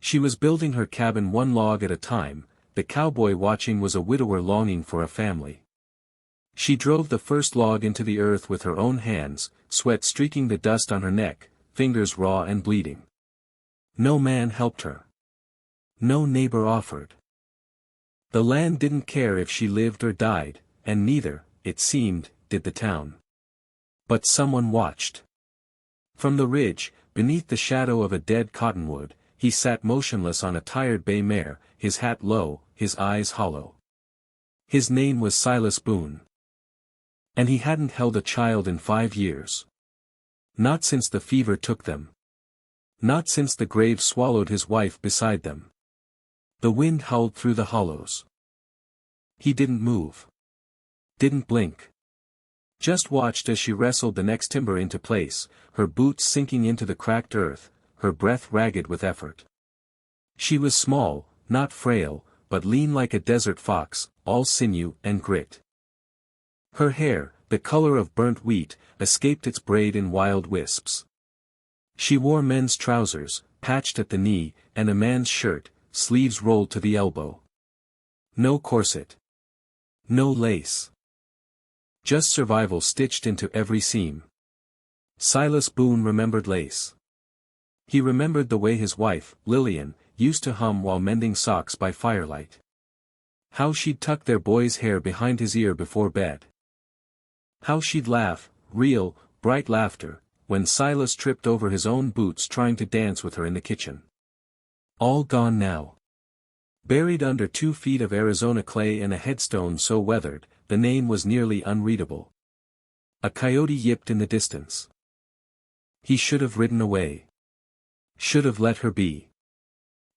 She was building her cabin one log at a time. The cowboy watching was a widower longing for a family. She drove the first log into the earth with her own hands, sweat streaking the dust on her neck, fingers raw and bleeding. No man helped her. No neighbor offered. The land didn't care if she lived or died, and neither, it seemed, did the town. But someone watched. From the ridge, beneath the shadow of a dead cottonwood, he sat motionless on a tired bay mare, his hat low, his eyes hollow. His name was Silas Boone. And he hadn't held a child in 5 years. Not since the fever took them. Not since the grave swallowed his wife beside them. The wind howled through the hollows. He didn't move. Didn't blink. Just watched as she wrestled the next timber into place, her boots sinking into the cracked earth, her breath ragged with effort. She was small, not frail, but lean like a desert fox, all sinew and grit. Her hair, the color of burnt wheat, escaped its braid in wild wisps. She wore men's trousers, patched at the knee, and a man's shirt, sleeves rolled to the elbow. No corset. No lace. Just survival stitched into every seam. Silas Boone remembered lace. He remembered the way his wife, Lillian, used to hum while mending socks by firelight. How she'd tuck their boy's hair behind his ear before bed. How she'd laugh, real, bright laughter, when Silas tripped over his own boots trying to dance with her in the kitchen. All gone now. Buried under 2 feet of Arizona clay and a headstone so weathered, the name was nearly unreadable. A coyote yipped in the distance. He should have ridden away. Should have let her be.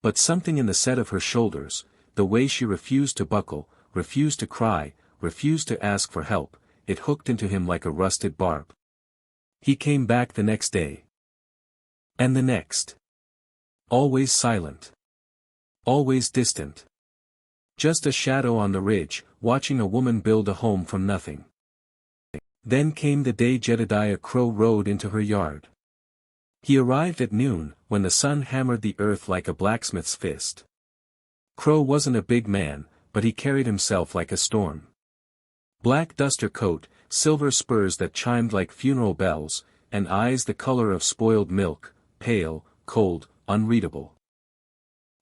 But something in the set of her shoulders, the way she refused to buckle, refused to cry, refused to ask for help, it hooked into him like a rusted barb. He came back the next day. And the next. Always silent. Always distant. Just a shadow on the ridge, watching a woman build a home from nothing. Then came the day Jedediah Crow rode into her yard. He arrived at noon, when the sun hammered the earth like a blacksmith's fist. Crow wasn't a big man, but he carried himself like a storm. Black duster coat, silver spurs that chimed like funeral bells, and eyes the color of spoiled milk, pale, cold, unreadable.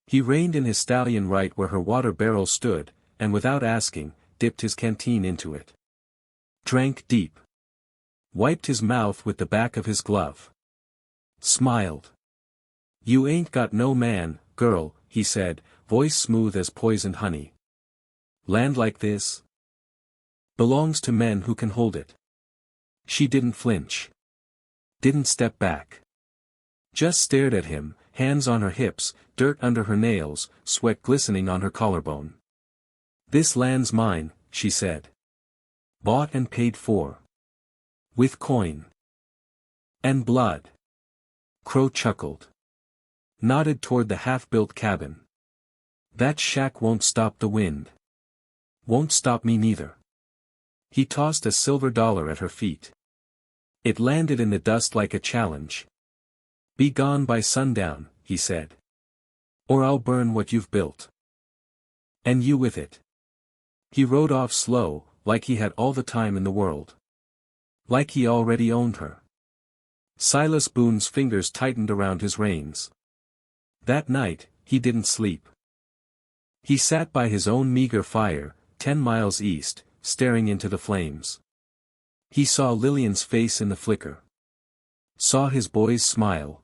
He reined in his stallion right where her water barrel stood, and without asking, dipped his canteen into it. Drank deep. Wiped his mouth with the back of his glove. Smiled. "You ain't got no man, girl," he said, voice smooth as poisoned honey. "Land like this belongs to men who can hold it." She didn't flinch. Didn't step back. Just stared at him, hands on her hips, dirt under her nails, sweat glistening on her collarbone. "This land's mine," she said. "Bought and paid for. With coin. And blood." Crow chuckled. Nodded toward the half-built cabin. "That shack won't stop the wind. Won't stop me neither." He tossed a silver dollar at her feet. It landed in the dust like a challenge. "Be gone by sundown," he said. "Or I'll burn what you've built. And you with it." He rode off slow, like he had all the time in the world. Like he already owned her. Silas Boone's fingers tightened around his reins. That night, he didn't sleep. He sat by his own meager fire, 10 miles east, staring into the flames. He saw Lillian's face in the flicker. Saw his boy's smile.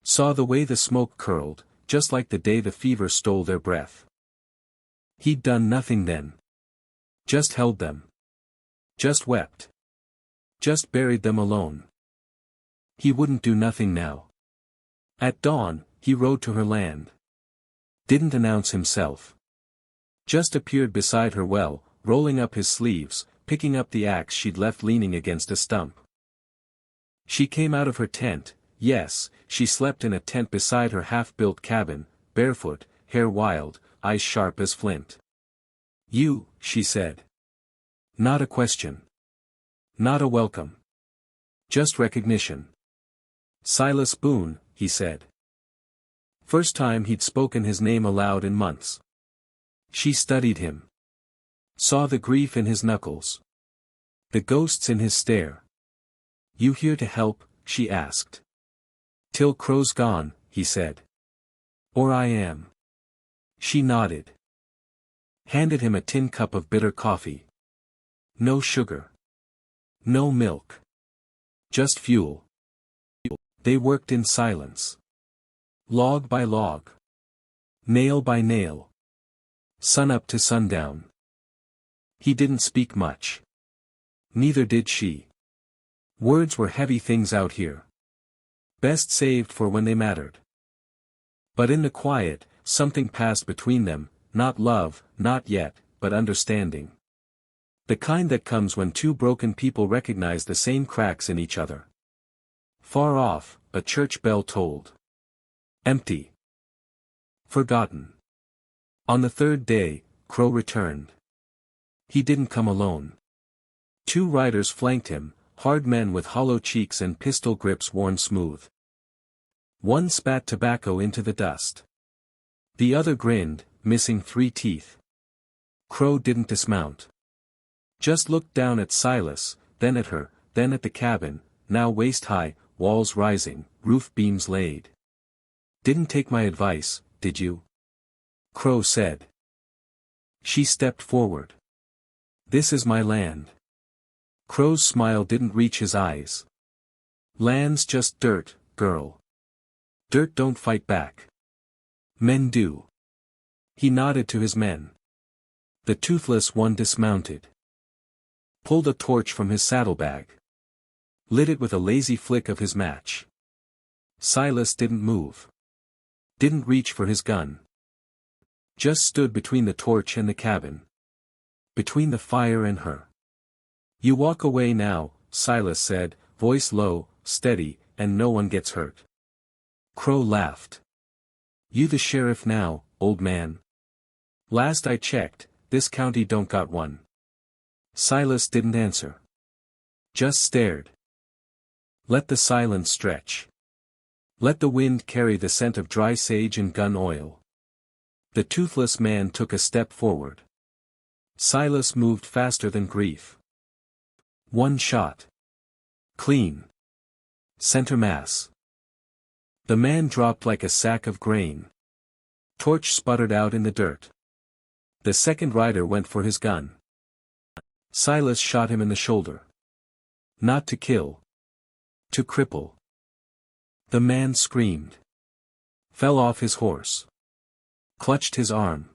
Saw the way the smoke curled, just like the day the fever stole their breath. He'd done nothing then. Just held them. Just wept. Just buried them alone. He wouldn't do nothing now. At dawn, he rode to her land. Didn't announce himself. Just appeared beside her well, rolling up his sleeves, picking up the axe she'd left leaning against a stump. She came out of her tent, yes, she slept in a tent beside her half-built cabin, barefoot, hair wild, eyes sharp as flint. "You," she said. Not a question. Not a welcome. Just recognition. "Silas Boone," he said. First time he'd spoken his name aloud in months. She studied him. Saw the grief in his knuckles. The ghosts in his stare. "You here to help?" she asked. "Till Crow's gone," he said. "Or I am." She nodded. Handed him a tin cup of bitter coffee. No sugar. No milk. Just fuel. They worked in silence. Log by log. Nail by nail. Sun up to sundown. He didn't speak much. Neither did she. Words were heavy things out here. Best saved for when they mattered. But in the quiet, something passed between them, not love, not yet, but understanding. The kind that comes when two broken people recognize the same cracks in each other. Far off, a church bell tolled. Empty. Forgotten. On the third day, Crow returned. He didn't come alone. Two riders flanked him, hard men with hollow cheeks and pistol grips worn smooth. One spat tobacco into the dust. The other grinned, missing 3 teeth. Crow didn't dismount. Just looked down at Silas, then at her, then at the cabin, now waist-high, walls rising, roof beams laid. "Didn't take my advice, did you?" Crow said. She stepped forward. "This is my land." Crow's smile didn't reach his eyes. "Land's just dirt, girl. Dirt don't fight back. Men do." He nodded to his men. The toothless one dismounted. Pulled a torch from his saddlebag. Lit it with a lazy flick of his match. Silas didn't move. Didn't reach for his gun. Just stood between the torch and the cabin. Between the fire and her. "You walk away now," Silas said, voice low, steady, "and no one gets hurt." Crow laughed. "You the sheriff now, old man?" "Last I checked, this county don't got one." Silas didn't answer. Just stared. Let the silence stretch. Let the wind carry the scent of dry sage and gun oil. The toothless man took a step forward. Silas moved faster than grief. One shot. Clean. Center mass. The man dropped like a sack of grain. Torch sputtered out in the dirt. The second rider went for his gun. Silas shot him in the shoulder. Not to kill. To cripple. The man screamed. Fell off his horse. Clutched his arm.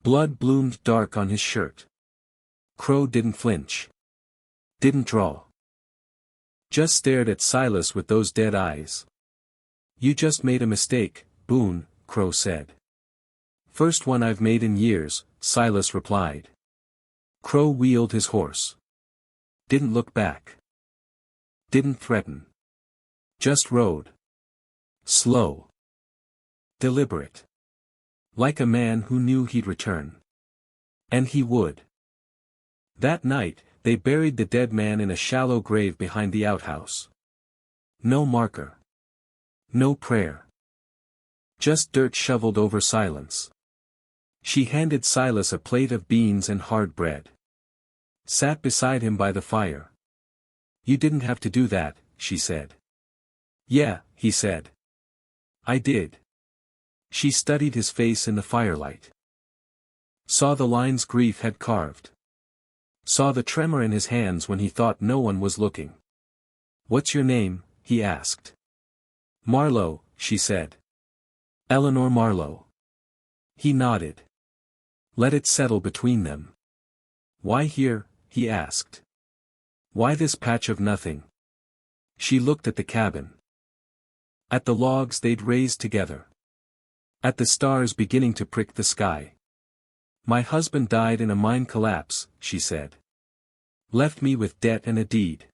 Blood bloomed dark on his shirt. Crow didn't flinch. Didn't draw. Just stared at Silas with those dead eyes. "You just made a mistake, Boone," Crow said. "First one I've made in years," Silas replied. Crow wheeled his horse. Didn't look back. Didn't threaten. Just rode. Slow. Deliberate. Like a man who knew he'd return. And he would. That night, they buried the dead man in a shallow grave behind the outhouse. No marker. No prayer. Just dirt shoveled over silence. She handed Silas a plate of beans and hard bread. Sat beside him by the fire. "You didn't have to do that," she said. "Yeah," he said. "I did." She studied his face in the firelight. Saw the lines grief had carved. Saw the tremor in his hands when he thought no one was looking. "What's your name?" he asked. "Marlowe," she said. "Eleanor Marlowe." He nodded. Let it settle between them. "Why here?" he asked. "Why this patch of nothing?" She looked at the cabin. At the logs they'd raised together. At the stars beginning to prick the sky. "My husband died in a mine collapse," she said. "Left me with debt and a deed.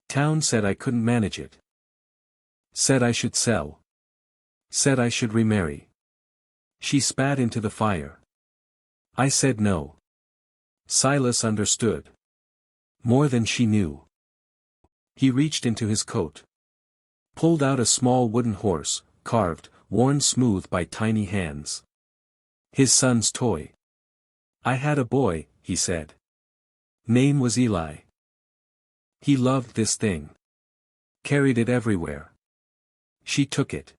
Town said I couldn't manage it. Said I should sell. Said I should remarry." She spat into the fire. I said no. Silas understood. More than she knew. He reached into his coat. Pulled out a small wooden horse, carved, worn smooth by tiny hands. His son's toy. I had a boy, he said. Name was Eli. He loved this thing. Carried it everywhere. She took it.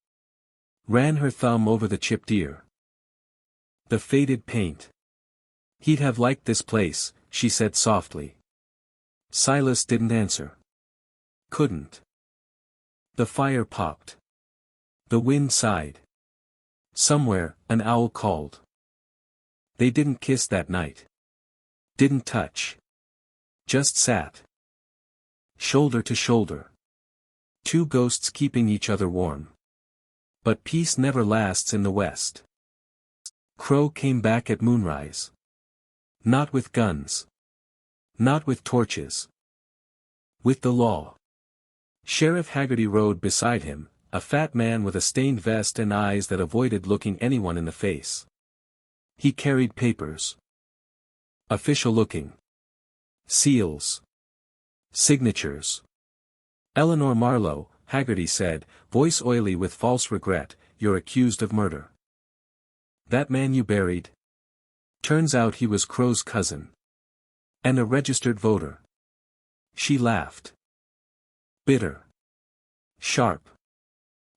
Ran her thumb over the chipped ear. The faded paint. He'd have liked this place, she said softly. Silas didn't answer. Couldn't. The fire popped. The wind sighed. Somewhere, an owl called. They didn't kiss that night. Didn't touch. Just sat. Shoulder to shoulder. Two ghosts keeping each other warm. But peace never lasts in the West. Crow came back at moonrise. Not with guns. Not with torches. With the law. Sheriff Haggerty rode beside him, a fat man with a stained vest and eyes that avoided looking anyone in the face. He carried papers. Official looking. Seals. Signatures. Eleanor Marlowe, Haggerty said, voice oily with false regret, you're accused of murder. That man you buried? Turns out he was Crow's cousin. And a registered voter. She laughed. Bitter. Sharp.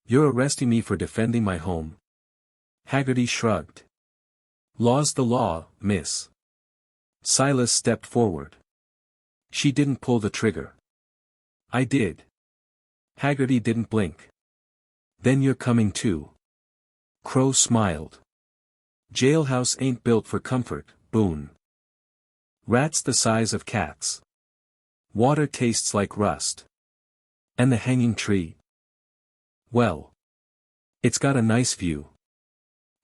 You're arresting me for defending my home? Haggerty shrugged. Law's the law, miss. Silas stepped forward. She didn't pull the trigger. I did. Haggerty didn't blink. Then you're coming too. Crow smiled. Jailhouse ain't built for comfort, Boone. Rats the size of cats. Water tastes like rust. And the hanging tree? Well. It's got a nice view.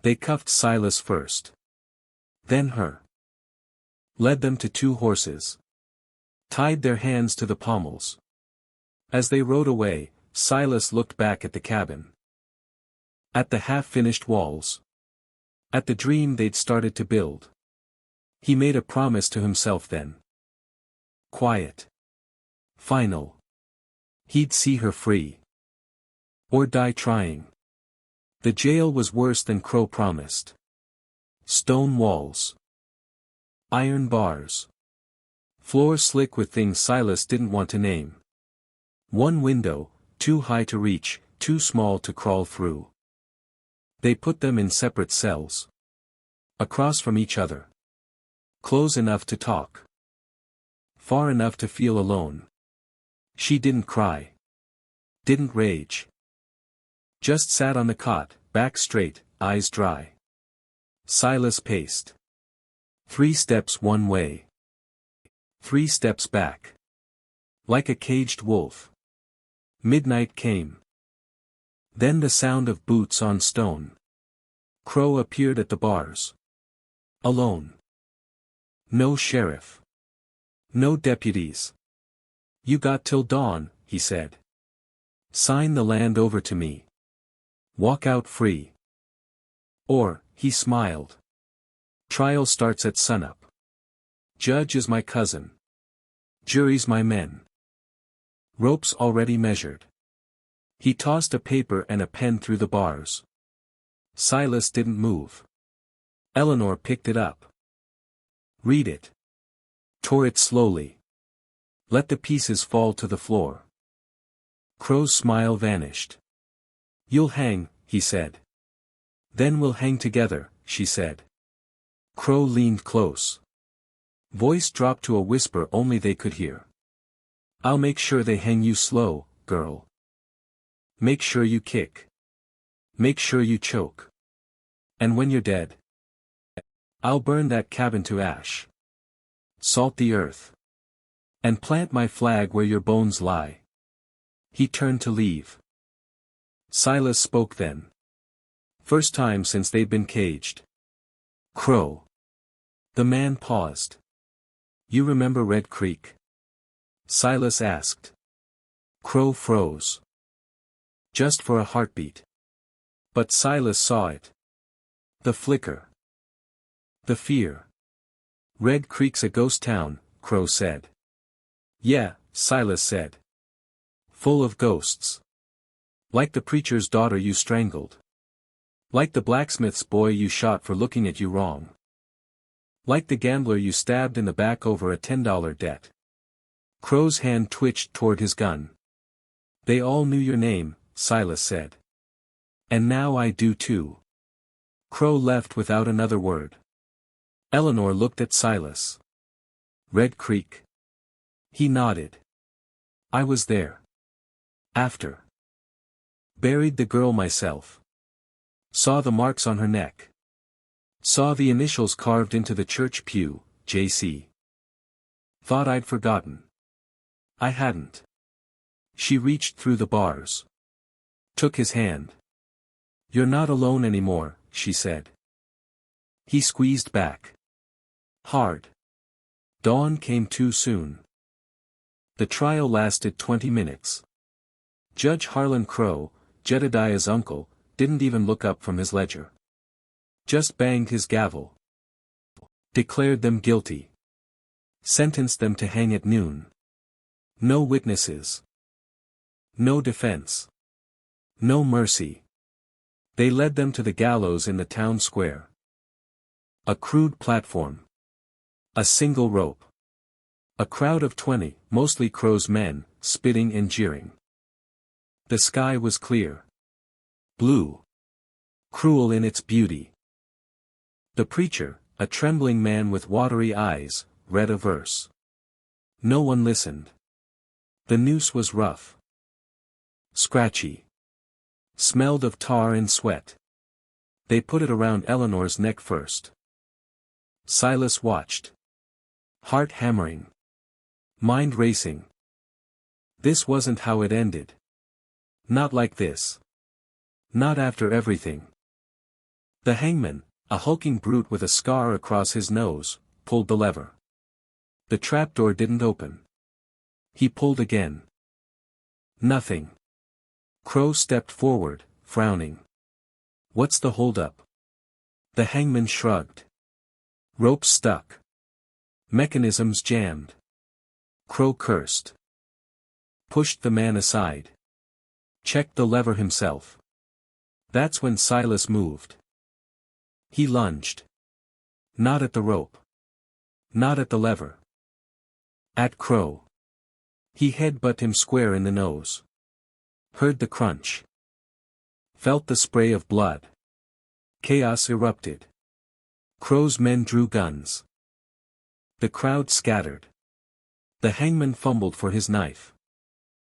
They cuffed Silas first. Then her. Led them to two horses. Tied their hands to the pommels. As they rode away, Silas looked back at the cabin. At the half-finished walls. At the dream they'd started to build. He made a promise to himself then. Quiet. Final. He'd see her free. Or die trying. The jail was worse than Crow promised. Stone walls. Iron bars. Floor slick with things Silas didn't want to name. One window, too high to reach, too small to crawl through. They put them in separate cells. Across from each other. Close enough to talk. Far enough to feel alone. She didn't cry. Didn't rage. Just sat on the cot, back straight, eyes dry. Silas paced. 3 steps one way. 3 steps back. Like a caged wolf. Midnight came. Then the sound of boots on stone. Crow appeared at the bars. Alone. No sheriff. No deputies. You got till dawn, he said. Sign the land over to me. Walk out free. Or, he smiled. Trial starts at sunup. Judge is my cousin. Jury's my men. Ropes already measured. He tossed a paper and a pen through the bars. Silas didn't move. Eleanor picked it up. Read it. Tore it slowly. Let the pieces fall to the floor. Crow's smile vanished. You'll hang, he said. Then we'll hang together, she said. Crow leaned close. Voice dropped to a whisper only they could hear. I'll make sure they hang you slow, girl. Make sure you kick. Make sure you choke. And when you're dead, I'll burn that cabin to ash. Salt the earth. And plant my flag where your bones lie. He turned to leave. Silas spoke then. First time since they'd been caged. Crow. The man paused. You remember Red Creek? Silas asked. Crow froze. Just for a heartbeat. But Silas saw it. The flicker. The fear. Red Creek's a ghost town, Crow said. Yeah, Silas said. Full of ghosts. Like the preacher's daughter you strangled. Like the blacksmith's boy you shot for looking at you wrong. Like the gambler you stabbed in the back over a $10 debt. Crow's hand twitched toward his gun. They all knew your name, Silas said. And now I do too. Crow left without another word. Eleanor looked at Silas. Red Creek. He nodded. I was there. After. Buried the girl myself. Saw the marks on her neck. Saw the initials carved into the church pew, J.C. Thought I'd forgotten. I hadn't. She reached through the bars. Took his hand. You're not alone anymore, she said. He squeezed back. Hard. Dawn came too soon. The trial lasted 20 minutes. Judge Harlan Crow, Jedediah's uncle, didn't even look up from his ledger. Just banged his gavel. Declared them guilty. Sentenced them to hang at noon. No witnesses. No defense. No mercy. They led them to the gallows in the town square. A crude platform. A single rope. A crowd of 20, mostly Crow's men, spitting and jeering. The sky was clear. Blue. Cruel in its beauty. The preacher, a trembling man with watery eyes, read a verse. No one listened. The noose was rough. Scratchy. Smelled of tar and sweat. They put it around Eleanor's neck first. Silas watched. Heart hammering. Mind racing. This wasn't how it ended. Not like this. Not after everything. The hangman, a hulking brute with a scar across his nose, pulled the lever. The trapdoor didn't open. He pulled again. Nothing. Crow stepped forward, frowning. What's the holdup? The hangman shrugged. Ropes stuck. Mechanisms jammed. Crow cursed. Pushed the man aside. Checked the lever himself. That's when Silas moved. He lunged. Not at the rope. Not at the lever. At Crow. He headbutted him square in the nose. Heard the crunch. Felt the spray of blood. Chaos erupted. Crow's men drew guns. The crowd scattered. The hangman fumbled for his knife.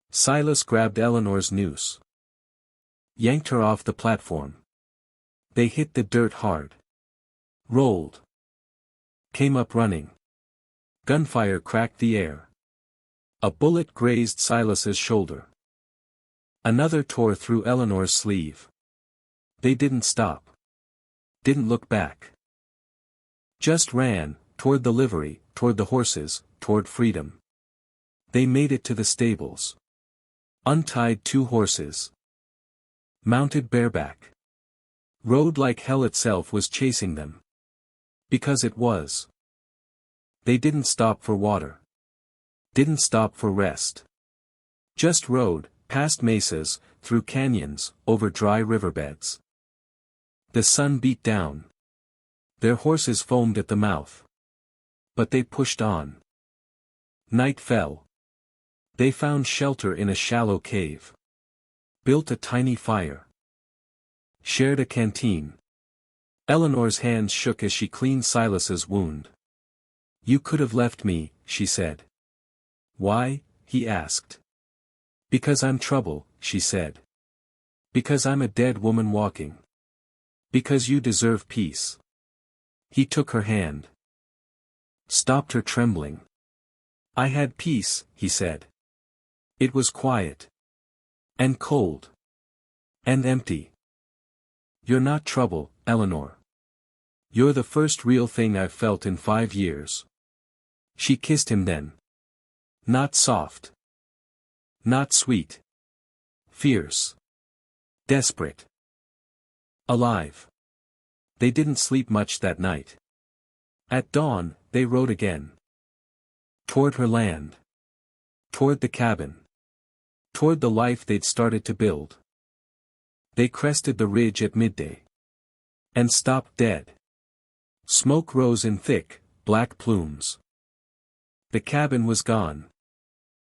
Silas grabbed Eleanor's noose. Yanked her off the platform. They hit the dirt hard. Rolled. Came up running. Gunfire cracked the air. A bullet grazed Silas's shoulder. Another tore through Eleanor's sleeve. They didn't stop. Didn't look back. Just ran, toward the livery, toward the horses, toward freedom. They made it to the stables. Untied 2 horses. Mounted bareback. Rode like hell itself was chasing them. Because it was. They didn't stop for water. Didn't stop for rest. Just rode, past mesas, through canyons, over dry riverbeds. The sun beat down. Their horses foamed at the mouth. But they pushed on. Night fell. They found shelter in a shallow cave. Built a tiny fire. Shared a canteen. Eleanor's hands shook as she cleaned Silas's wound. You could have left me, she said. Why? He asked. Because I'm trouble, she said. Because I'm a dead woman walking. Because you deserve peace. He took her hand. Stopped her trembling. I had peace, he said. It was quiet. And cold. And empty. You're not trouble, Eleanor. You're the first real thing I've felt in 5 years. She kissed him then. Not soft. Not sweet. Fierce. Desperate. Alive. They didn't sleep much that night. At dawn, they rode again. Toward her land. Toward the cabin. Toward the life they'd started to build. They crested the ridge at midday. and stopped dead. Smoke rose in thick, black plumes. The cabin was gone.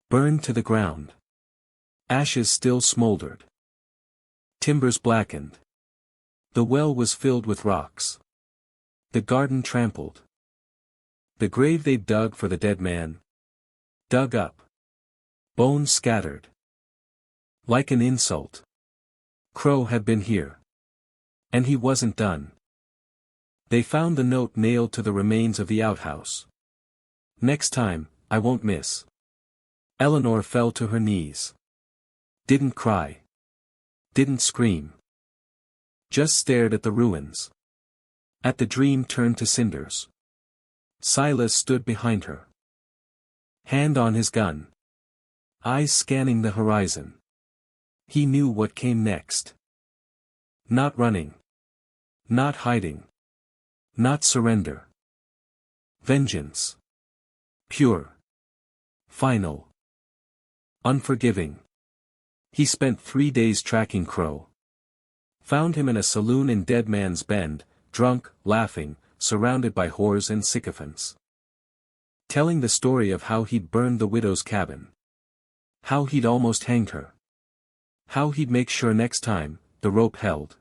Burned to the ground. Ashes still smoldered. Timbers blackened. The well was filled with rocks. The garden trampled. The grave they'd dug for the dead man. Dug up. Bones scattered. Like an insult. Crow had been here. And he wasn't done. They found the note nailed to the remains of the outhouse. Next time, I won't miss. Eleanor fell to her knees. Didn't cry. Didn't scream. Just stared at the ruins. At the dream turned to cinders. Silas stood behind her. Hand on his gun. Eyes scanning the horizon. He knew what came next. Not running. Not hiding. Not surrender. Vengeance. Pure. Final. Unforgiving. He spent 3 days tracking Crow. Found him in a saloon in Dead Man's Bend, drunk, laughing, surrounded by whores and sycophants. Telling the story of how he'd burned the widow's cabin. How he'd almost hanged her. How he'd make sure next time, the rope held.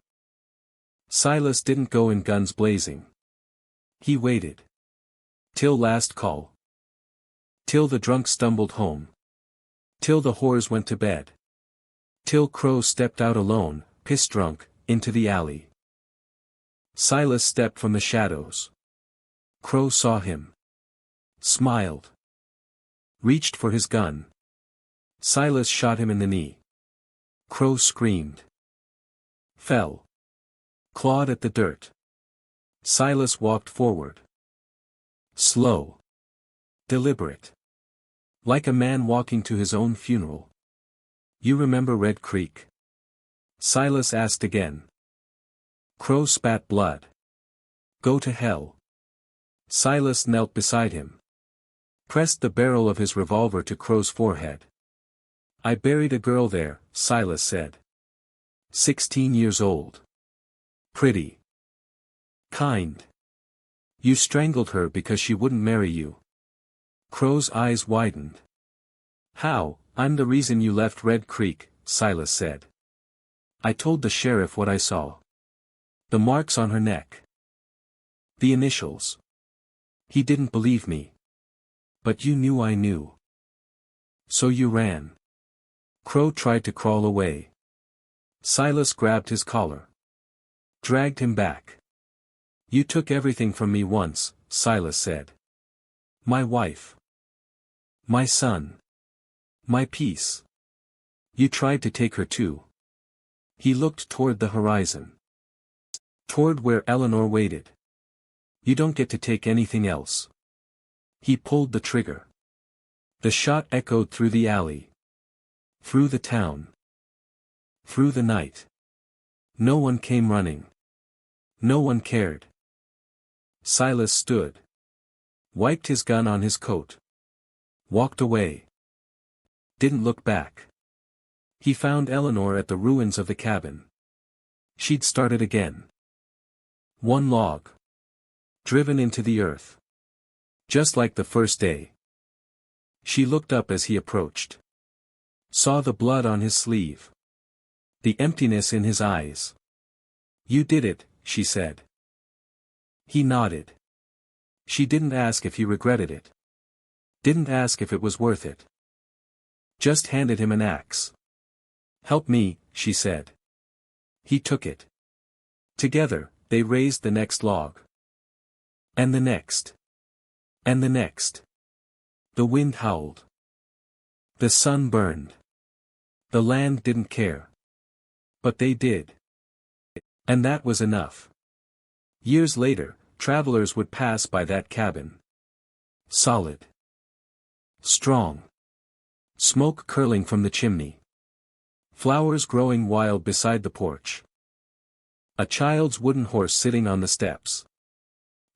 Silas didn't go in guns blazing. He waited. Till last call. Till the drunk stumbled home. Till the whores went to bed. Till Crow stepped out alone, piss-drunk, into the alley. Silas stepped from the shadows. Crow saw him. Smiled. Reached for his gun. Silas shot him in the knee. Crow screamed. Fell. Clawed at the dirt. Silas walked forward. Slow. Deliberate. Like a man walking to his own funeral. You remember Red Creek? Silas asked again. Crow spat blood. Go to hell. Silas knelt beside him. Pressed the barrel of his revolver to Crow's forehead. I buried a girl there, Silas said. 16 years old. Pretty. Kind. You strangled her because she wouldn't marry you. Crow's eyes widened. How? I'm the reason you left Red Creek, Silas said. I told the sheriff what I saw. The marks on her neck. The initials. He didn't believe me. But you knew I knew. So you ran. Crow tried to crawl away. Silas grabbed his collar. Dragged him back. You took everything from me once, Silas said. My wife. My son. My peace. You tried to take her too. He looked toward the horizon. Toward where Eleanor waited. You don't get to take anything else. He pulled the trigger. The shot echoed through the alley. Through the town. Through the night. No one came running. No one cared. Silas stood. Wiped his gun on his coat. Walked away. Didn't look back. He found Eleanor at the ruins of the cabin. She'd started again. One log. Driven into the earth. Just like the first day. She looked up as he approached. Saw the blood on his sleeve. The emptiness in his eyes. You did it, she said. He nodded. She didn't ask if he regretted it. Didn't ask if it was worth it. Just handed him an axe. Help me, she said. He took it. Together, they raised the next log. And the next. And the next. The wind howled. The sun burned. The land didn't care. But they did. And that was enough. Years later, travelers would pass by that cabin. Solid. Strong. Smoke curling from the chimney. Flowers growing wild beside the porch. A child's wooden horse sitting on the steps.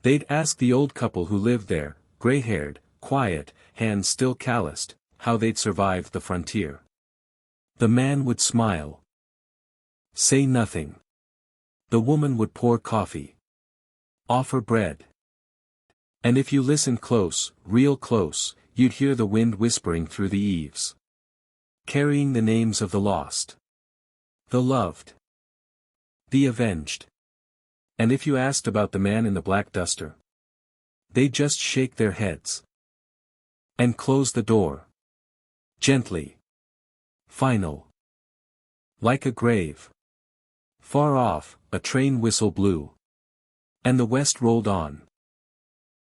They'd ask the old couple who lived there, gray-haired, quiet, hands still calloused, how they'd survived the frontier. The man would smile. Say nothing. The woman would pour coffee. Offer bread. And if you listened close, real close, you'd hear the wind whispering through the eaves. Carrying the names of the lost. The loved. The avenged. And if you asked about the man in the black duster, they'd just shake their heads. And close the door. Gently. Final. Like a grave. Far off, a train whistle blew. And the west rolled on.